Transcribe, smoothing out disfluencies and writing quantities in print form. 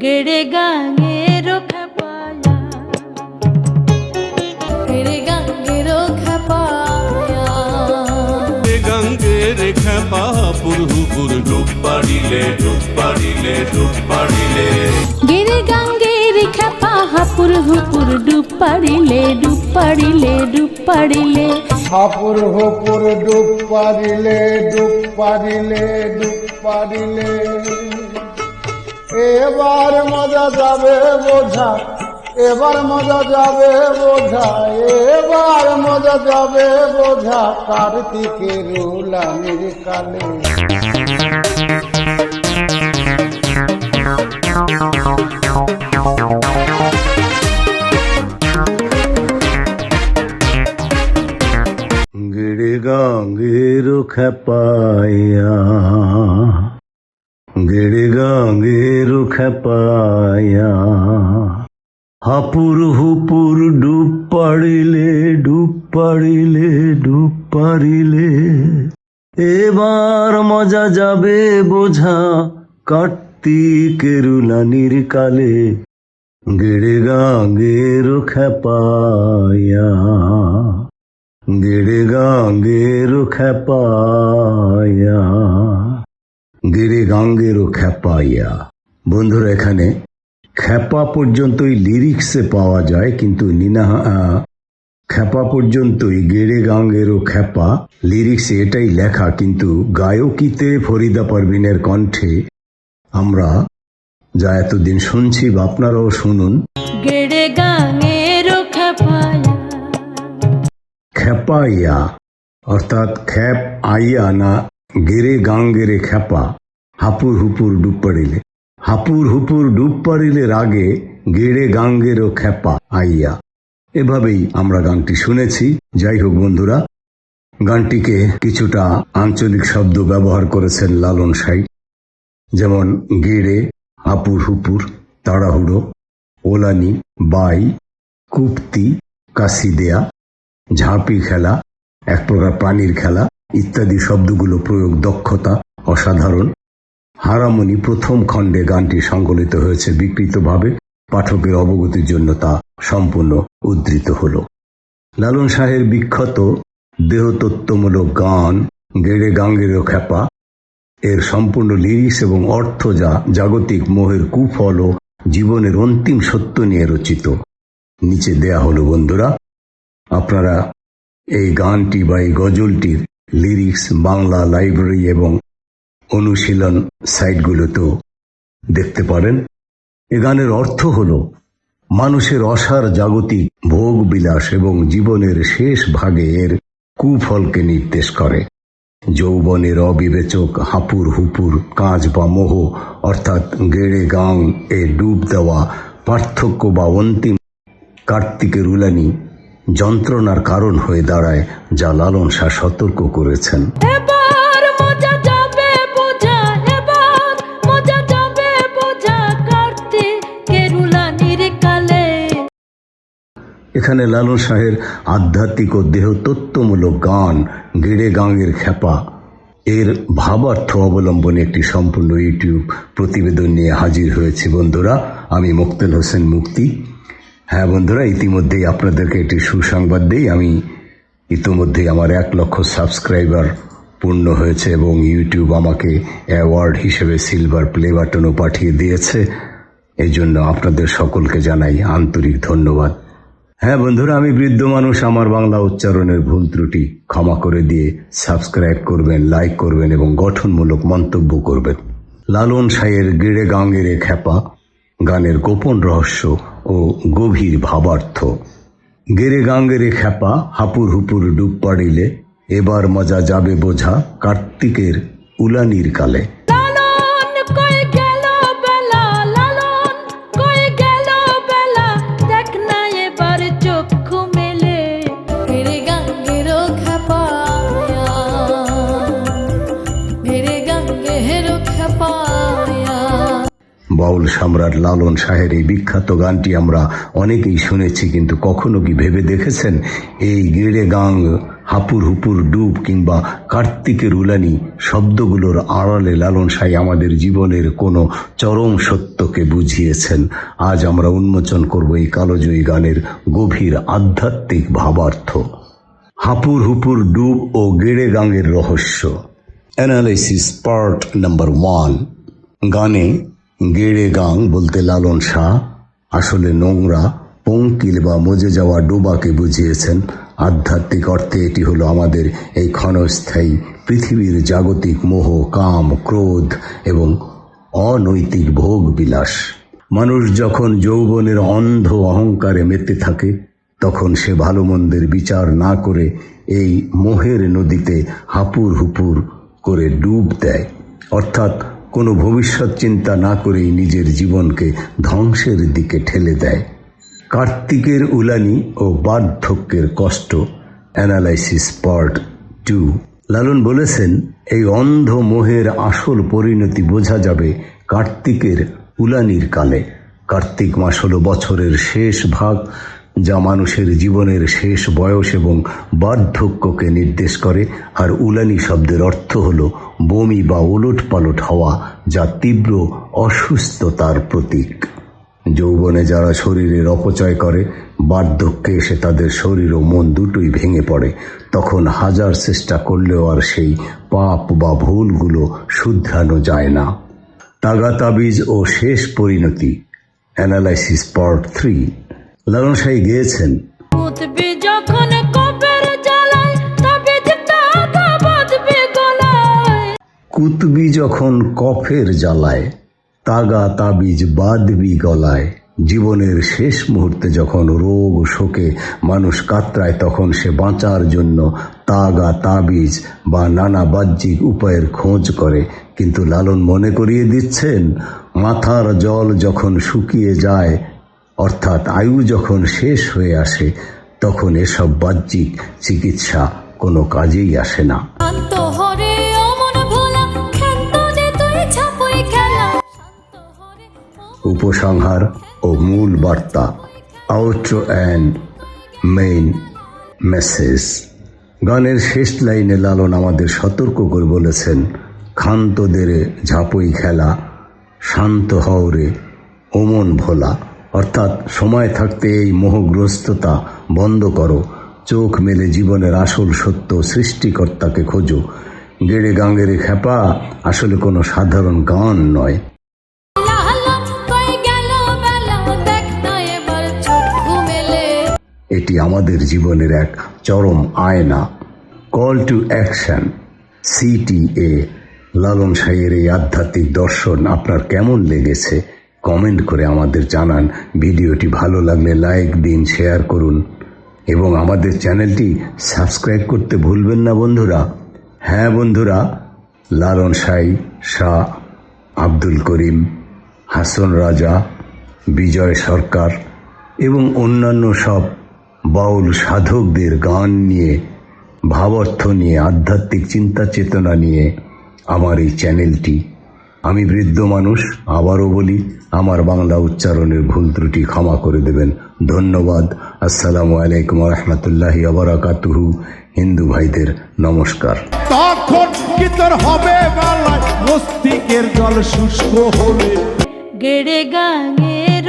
গেড়ে গাঙের খাপায়া, গেড়ে গাঙের খাপায়া, গাঙ্গের খেপা পুরহুপুর ডুব পাড়িলে ডুব পাড়িলে ডুব পাড়িলে, গেড়ে গাঙের খাপা হাপুর হুপুর ডুব পাড়িলে ডুব পাড়িলে ডুব পাড়িলে, হাপুর হুপুর ডুব পারিলে ডুব পারিলে ডুব পারিলে, এবার মজা যাবে বোঝা, এবার মজা যাবে বোঝা, এবার মজা যাবে বোঝা, কার্তিকের উলানির কালে। গেড়ে গাঙ্গের খেপায়া, গেড়ে গাঙ্গের খেপায়া, হাপুর হুপুর ডুব পাড়িলে ডুব পাড়িলে ডুব পাড়িলে, এবার মজা যাবে বোঝা, কার্তিকের উলানির কালে। গেড়ে গাঙ্গের খেপায়া, গেড়ে গাঙ্গের খেপায়া, গেড়ে গাঙ্গের খেপাইয়া। বন্ধুরা, এখানে খেপা পর্যন্তই লিরিক্সে পাওয়া যায়, কিন্তু খেপা পর্যন্তই গেড়ে গাঙ্গের খেপা লিরিক্সে এটাই লেখা, কিন্তু গায়কিতে ফরিদা পারভিনের কণ্ঠে আমরা যা এতদিন শুনছি বা আপনারাও শুনুন। গেড়ে গাঙের খাপায়া, খেপাইয়া অর্থাৎ খ্যাপ আইয়া না, গেরে গাঙ্গেরে খেপা, হাপুর হুপুর ডুব পাড়িলে, হাপুর হুপুর ডুব পাড়িলে রাগে গেড়ে গাঙ্গেরও খেপা আইয়া। এভাবেই আমরা গানটি শুনেছি। যাই হোক বন্ধুরা, গানটিকে কিছুটা আঞ্চলিক শব্দ ব্যবহার করেছেন লালন সাঁই, যেমন গেড়ে, হাপুর হুপুর, তাড়াহুড়ো, ওলানি, বাই, কুপ্তি, কাশি দেয়া, ঝাঁপি খেলা, এক প্রকার প্রাণীর খেলা ইত্যাদি শব্দগুলো প্রয়োগ দক্ষতা অসাধারণ। হারামনি প্রথম খণ্ডে গানটি সংকলিত হয়েছে বিকৃতভাবে, পাঠকের অবগতির জন্য তা সম্পূর্ণ উদ্ধৃত হল। লালন শাহের বিখ্যাত দেহতত্ত্বমূলক গান গেড়ে গাঙ্গের খেপা এর সম্পূর্ণ লিরিক্স এবং অর্থ যা জাগতিক মোহের কুফল ও জীবনের অন্তিম সত্য নিয়ে রচিত। নিচে দেয়া হলো বন্ধুরা, আপনারা এই গানটি বা এই গজলটির লিরিক্স বাংলা লাইব্রেরি এবং অনুশীলন সাইটগুলোতেও দেখতে পারেন। এ গানের অর্থ হল মানুষের অসার জাগতিক ভোগ বিলাস এবং জীবনের শেষ ভাগে এর কুফলকে নির্দেশ করে। যৌবনের অবিবেচক হাপুর হুপুর কাজ বা মোহ অর্থাৎ গেড়ে গাং এ ডুব দেওয়া পার্থক্য বা অন্তিম কার্তিকের উলানি যন্ত্রণার কারণ হয়ে দাঁড়ায়, যা লালন শাহ সতর্ক করেছেন। এবার মজা যাবে বোঝা, এবার মজা যাবে বোঝা, কার্তিকের উলানির কালে। এখানে লালন শাহের আধ্যাত্মিক ও দেহতত্ত্বমূলক গান গেড়ে গাঙ্গের খেপা এর ভাবার্থ অবলম্বনে একটি সম্পূর্ণ ইউটিউব প্রতিবেদন নিয়ে হাজির হয়েছি বন্ধুরা। আমি মোক্তেল হোসেন মুক্তি। হ্যাঁ বন্ধুরা, ইতিমধ্যেই আপনাদেরকে একটি সুসংবাদ দিই। আমি ইতিমধ্যেই আমার 1 লক্ষ সাবস্ক্রাইবার পূর্ণ হয়েছে এবং ইউটিউব আমাকে অ্যাওয়ার্ড হিসেবে সিলভার প্লে বাটনও পাঠিয়ে দিয়েছে। এই জন্য আপনাদের সকলকে জানাই আন্তরিক ধন্যবাদ। হ্যাঁ বন্ধুরা, আমি বৃদ্ধ মানুষ, আমার বাংলা উচ্চারণের ভুল ত্রুটি ক্ষমা করে দিয়ে সাবস্ক্রাইব করবেন, লাইক করবেন এবং গঠনমূলক মন্তব্য করবেন। লালন শাহের গেড়ে গাঙ্গের খেপা গানের গোপন রহস্য ও গভীর ভাবার্থ। গেড়ে গাঙ্গের খেপা হাপুর হুপুর ডুব পাড়িলে, এবার মজা যাবে বোঝা, কার্তিকের উলানির কালে। লালন কই গেল বেলা, লালন কই গেল বেলা, দেখ না এবার চক্ষু মেলে, গেড়ে গাঙ্গের খাপায়া, গেড়ে গাঙ্গের খাপায়া। বাউল সম্রাট লালন শাহের এই বিখ্যাত গানটি আমরা অনেকেই শুনেছি, কিন্তু কখনো কি ভেবে দেখেছেন এই গেড়ে গাং হাপুর হুপুর ডুব কিংবা কার্তিকের উলানি শব্দগুলোর আড়ালে লালন সাঁই আমাদের জীবনের কোনো চরম সত্যকে বুঝিয়েছেন। আজ আমরা উন্মোচন করব এই কালোজয়ী গানের গভীর আধ্যাত্মিক ভাবার্থ। হাপুর হুপুর ডুব ও গেড়ে গাঙের রহস্য। Analysis part number 1। গানে গেড়ে গাং বলতে লালন শাহ আসলে নোংরা, পঙ্কিল বা মজে যাওয়া ডোবাকে বুঝিয়েছেন। আধ্যাত্মিক অর্থে এটি হলো আমাদের এই ক্ষণস্থায়ী পৃথিবীর জাগতিক মোহ, কাম, ক্রোধ এবং অনৈতিক ভোগ বিলাস। মানুষ যখন যৌবনের অন্ধ অহংকারে মেতে থাকে তখন সে ভালো মন্দের বিচার না করে এই মোহের নদীতে হাপুর হুপুর করে ডুব দেয়, অর্থাৎ কোনো ভবিষ্যৎ চিন্তা না করেই নিজের জীবনকে ধ্বংসের দিকে ঠেলে দেয়। কার্তিকের উলানি ও বার্ধক্যের কষ্ট। Analysis part 2। লালন বলেছেন, এই অন্ধ মোহের আসল পরিণতি বোঝা যাবে কার্তিকের উলানির কালে। কার্তিক মাস হলো বছরের শেষ ভাগ, যা মানুষের জীবনের শেষ বয়স এবং বার্ধক্যকে নির্দেশ করে। আর উলানি শব্দের অর্থ হলো বমি বা ওলটপালট হওয়া, যা তীব্র অসুস্থতার প্রতীক। যৌবনে যারা শরীরের অপচয় করে, বার্ধক্যে এসে তাদের শরীর ও মন দুটোই ভেঙে পড়ে। তখন হাজার চেষ্টা করলেও আর সেই পাপ বা ভুলগুলো শুধরানো যায় না। তাগাতাবিজ ও শেষ পরিণতি। Analysis part 3। লালন সাঁই গেয়েছেন, কুতবি যখন কপের জ্বালায় তবে যে তাগা বাঁধবে গলায়। কুতবি যখন কফের জ্বালায় তাগা তাবিজ বাঁধবি গলায়। জীবনের শেষ মুহূর্তে যখন রোগ শোকে মানুষ কাতরায় তখন সে বাঁচার জন্য তাগা তাবিজ বা নানা বাহ্যিক উপায়ের খোঁজ করে। কিন্তু লালন মনে করিয়ে দিচ্ছেন, মাথার জল যখন শুকিয়ে যায়, অর্থাৎ আয়ু যখন শেষ হয়ে আসে, তখন এসব বাহ্যিক চিকিৎসা কোনো কাজেই আসে না। শান্ত হরে অমন ভোলা ক্ষান্ত দে তুই ছাপুই খেলা। শান্ত হরে উপসংহার ও মূল বার্তা। Outro and main message. গানের শেষ লাইনে লালন আমাদের সতর্ক করে বলেছেন, ক্ষান্তদের ঝাঁপই খেলা, শান্ত হওরে ওমন ভোলা। অর্থাৎ সময় থাকতে এই মোহগ্রস্ততা বন্ধ করো, চোখ মেলে জীবনের আসল সত্য সৃষ্টিকর্তাকে খোঁজো। গেড়ে গাঙের খ্যাপা আসলে কোনো সাধারণ গান নয়। এটি আমাদের জীবনের এক চরম আয়না। Call to action, CTA। লালন সাঁইয়ের এই আধ্যাত্মিক দর্শন আপনার কেমন লেগেছে কমেন্ট করে আমাদের জানান। ভিডিওটি ভালো লাগলে লাইক দিন, শেয়ার করুন এবং আমাদের চ্যানেলটি সাবস্ক্রাইব করতে ভুলবেন না বন্ধুরা। হ্যাঁ বন্ধুরা, লালন সাঁই, শাহ আব্দুল করিম, হাসন রাজা, বিজয় সরকার এবং অন্যান্য সব বাউল সাধকদের গান নিয়ে, ভাবার্থ নিয়ে, আধ্যাত্মিক চিন্তা চেতনা নিয়ে আমার এই চ্যানেলটি। আমি বৃদ্ধ মানুষ, আবারও বলি, আমার বাংলা উচ্চারণের ভুল ত্রুটি ক্ষমা করে দেবেন। ধন্যবাদ। আসসালামু আলাইকুম রহমতুল্লাহি আবরাকাতুহু। হিন্দু ভাইদের নমস্কার। তখন কি তোর হবে বেলায় মস্তিষ্কের জল শুষ্ক হলে গেড়ে গাঙের